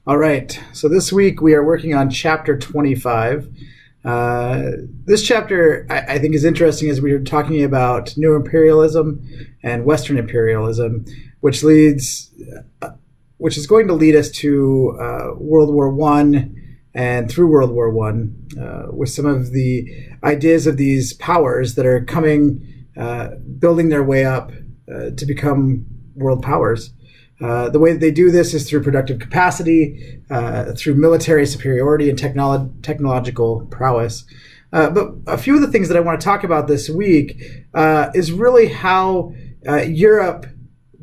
All right, so this week we are working on chapter 25. This chapter I think is interesting as we are talking about new imperialism and Western imperialism, which is going to lead us to World War I and through World War I, with some of the ideas of these powers that are building their way up to become world powers. The way that they do this is through productive capacity, through military superiority and technological prowess. But a few of the things that I want to talk about this week is really how Europe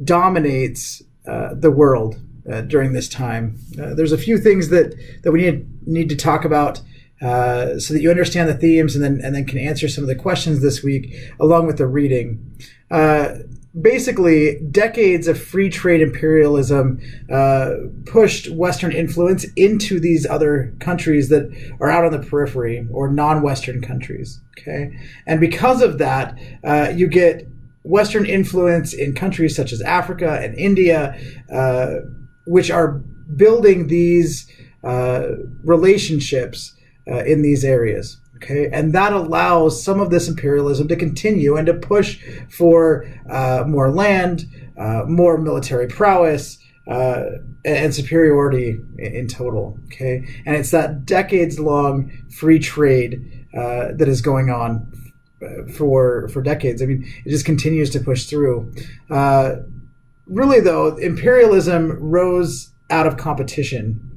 dominates the world during this time. There's a few things that we need to talk about so that you understand the themes and then can answer some of the questions this week along with the reading. Basically, decades of free trade imperialism pushed Western influence into these other countries that are out on the periphery, or non-Western countries. Okay, and because of that, you get Western influence in countries such as Africa and India, which are building these relationships in these areas. Okay, and that allows some of this imperialism to continue and to push for more land, more military prowess, and superiority in total. Okay, and it's that decades-long free trade that is going on for decades. I mean, it just continues to push through. Really, though, imperialism rose out of competition.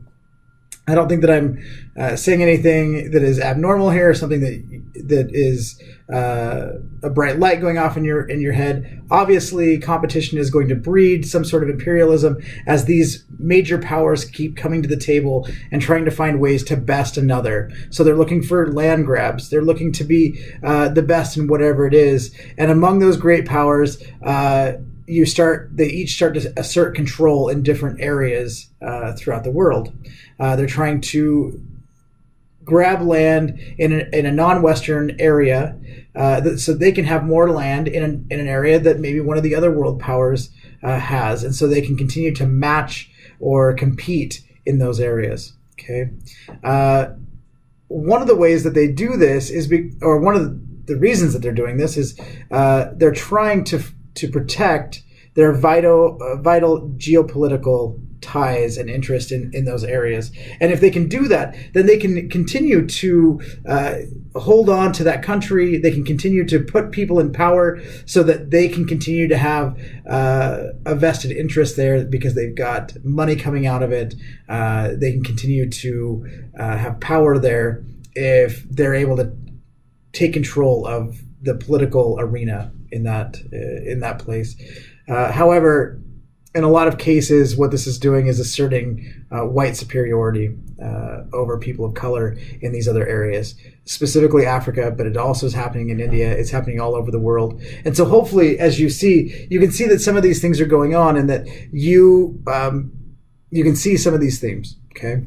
I don't think that I'm saying anything that is abnormal here, or something that is a bright light going off in your head. Obviously, competition is going to breed some sort of imperialism as these major powers keep coming to the table and trying to find ways to best another. So they're looking for land grabs. They're looking to be the best in whatever it is. And among those great powers, they each start to assert control in different areas throughout the world. They're trying to grab land in a non-Western area so they can have more land in an area that maybe one of the other world powers has, and so they can continue to match or compete in those areas. Okay, one of the ways that they do this or one of the reasons that they're doing this is they're trying to protect their vital geopolitical ties and interest in those areas. And if they can do that, then they can continue to hold on to that country. They can continue to put people in power so that they can continue to have a vested interest there because they've got money coming out of it. They can continue to have power there if they're able to take control of the political arena in that place. However, in a lot of cases, what this is doing is asserting white superiority over people of color in these other areas, specifically Africa, but it also is happening in India. It's happening all over the world. And so hopefully, as you can see that some of these things are going on and that you can see some of these themes, okay?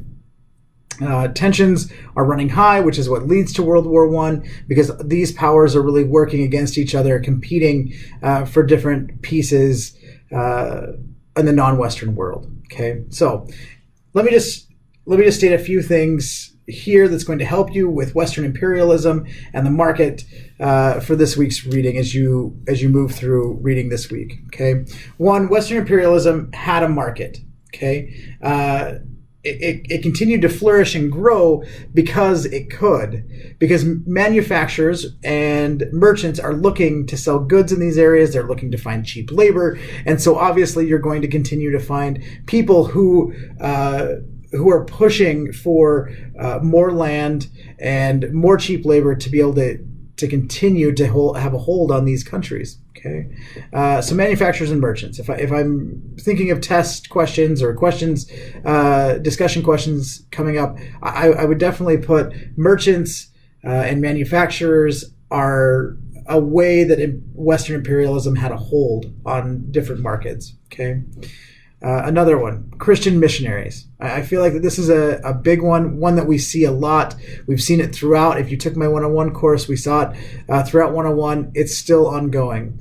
Tensions are running high, which is what leads to World War I, because these powers are really working against each other, competing for different pieces in the non-Western world. Okay, so let me just state a few things here that's going to help you with Western imperialism and the market for this week's reading as you move through reading this week. Okay, one, Western imperialism had a market. Okay. It continued to flourish and grow because manufacturers and merchants are looking to sell goods in these areas. They're looking to find cheap labor. And so obviously you're going to continue to find people who are pushing for more land and more cheap labor to be able to continue to have a hold on these countries. Okay, so manufacturers and merchants. If I'm thinking of test questions or discussion questions coming up, I would definitely put merchants and manufacturers are a way that Western imperialism had a hold on different markets. Okay. Another one, Christian missionaries. I feel like that this is a big one that we see a lot. We've seen it throughout. If you took my 101 course, we saw it throughout 101. It's still ongoing.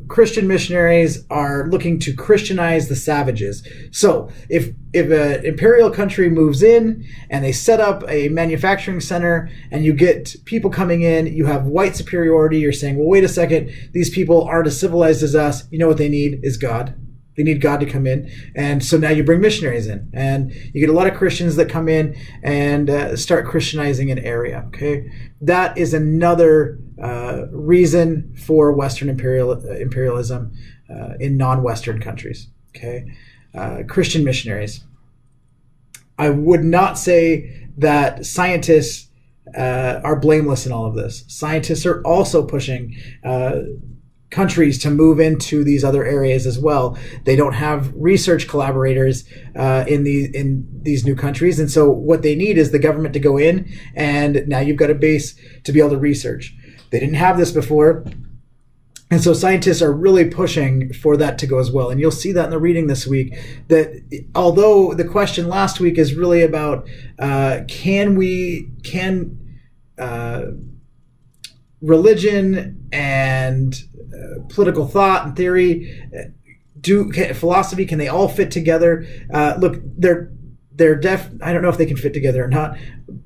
Christian missionaries are looking to Christianize the savages. So if an imperial country moves in and they set up a manufacturing center and you get people coming in, you have white superiority. You're saying, well, wait a second, these people aren't as civilized as us. You know what they need is God. They need God to come in. And so now you bring missionaries in. And you get a lot of Christians that come in and start Christianizing an area. Okay, that is another reason for Western imperialism in non-Western countries. Okay, Christian missionaries. I would not say that scientists are blameless in all of this. Scientists are also pushing countries to move into these other areas as well. They don't have research collaborators in these new countries, and so what they need is the government to go in, and now you've got a base to be able to research. They didn't have this before, and so scientists are really pushing for that to go as well. And you'll see that in the reading this week, that although the question last week is really about can religion and political thought and theory, philosophy, can they all fit together? Look, they're I don't know if they can fit together or not,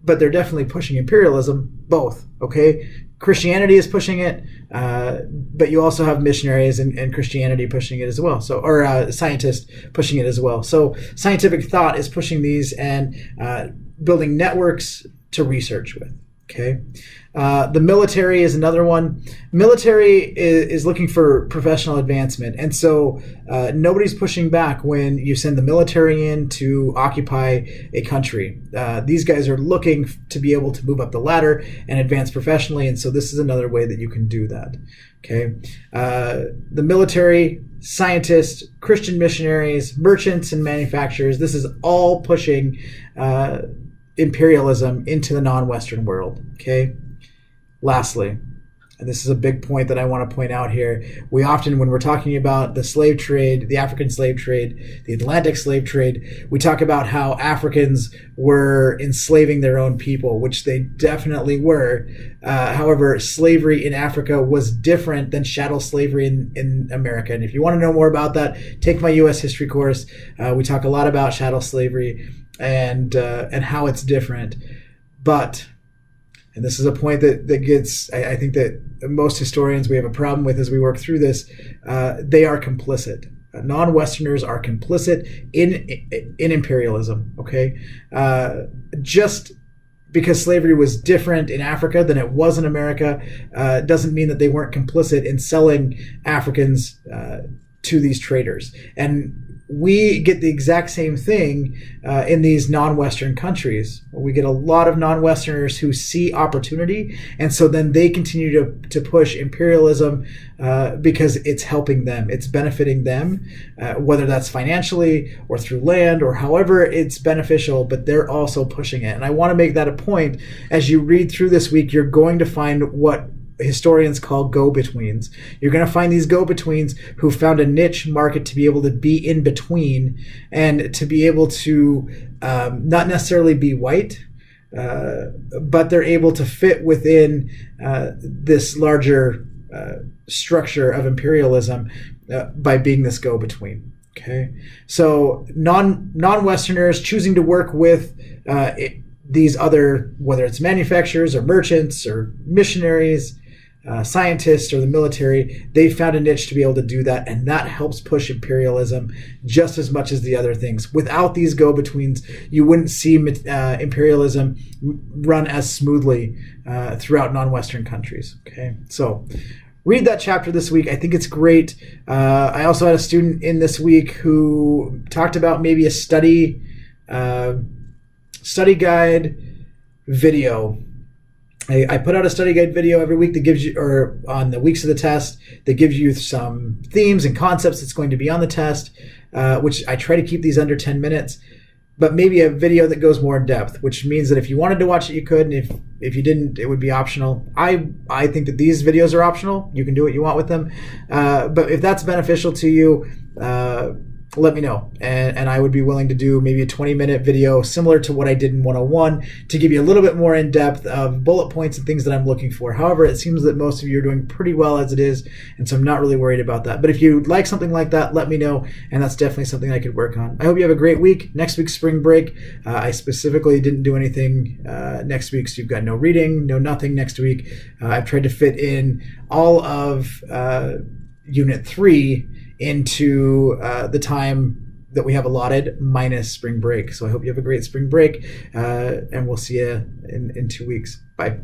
but they're definitely pushing imperialism, both. Okay, Christianity is pushing it, but you also have missionaries and Christianity pushing it as well. So, or scientists pushing it as well. So, scientific thought is pushing these and building networks to research with. Okay. The military is another one. Military is looking for professional advancement. And so nobody's pushing back when you send the military in to occupy a country. These guys are looking to be able to move up the ladder and advance professionally. And so this is another way that you can do that. Okay. The military, scientists, Christian missionaries, merchants, and manufacturers. This is all pushing imperialism into the non-Western world. Okay. Lastly, and this is a big point that I want to point out here, we often, when we're talking about the slave trade, the African slave trade, the Atlantic slave trade, we talk about how Africans were enslaving their own people, which they definitely were. However, slavery in Africa was different than chattel slavery in America. And if you want to know more about that, take my U.S. history course. We talk a lot about chattel slavery and how it's different. But, and this is a point that gets, I think that most historians we have a problem with as we work through this, they are complicit. Non-Westerners are complicit in imperialism, okay? Just because slavery was different in Africa than it was in America doesn't mean that they weren't complicit in selling Africans to these traders. And we get the exact same thing in these non-Western countries. We get a lot of non-Westerners who see opportunity, and so then they continue to push imperialism because it's helping them. It's benefiting them, whether that's financially or through land or however it's beneficial, but they're also pushing it. And I want to make that a point. As you read through this week, you're going to find what historians call go-betweens. You're going to find these go-betweens who found a niche market to be able to be in between and to be able to not necessarily be white, but they're able to fit within this larger structure of imperialism by being this go-between. Okay, so non-Westerners choosing to work with these other, whether it's manufacturers or merchants or missionaries, scientists or the military, they found a niche to be able to do that, and that helps push imperialism just as much as the other things. Without these go-betweens, you wouldn't see imperialism run as smoothly throughout non-Western countries. Okay, so read that chapter this week. I think it's great. I also had a student in this week who talked about maybe a study guide video. I put out a study guide video every week that gives you, or on the weeks of the test, that gives you some themes and concepts that's going to be on the test, which I try to keep these under 10 minutes, but maybe a video that goes more in depth, which means that if you wanted to watch it, you could, and if you didn't, it would be optional. I think that these videos are optional. You can do what you want with them. But if that's beneficial to you, let me know. And I would be willing to do maybe a 20-minute video similar to what I did in 101 to give you a little bit more in depth of bullet points and things that I'm looking for. However, it seems that most of you are doing pretty well as it is, and so I'm not really worried about that. But if you'd like something like that, let me know, and that's definitely something I could work on. I hope you have a great week. Next week's spring break. I specifically didn't do anything next week, so you've got no reading, no nothing next week. I've tried to fit in all of Unit 3 into the time that we have allotted minus spring break. So I hope you have a great spring break, and we'll see you in 2 weeks. Bye.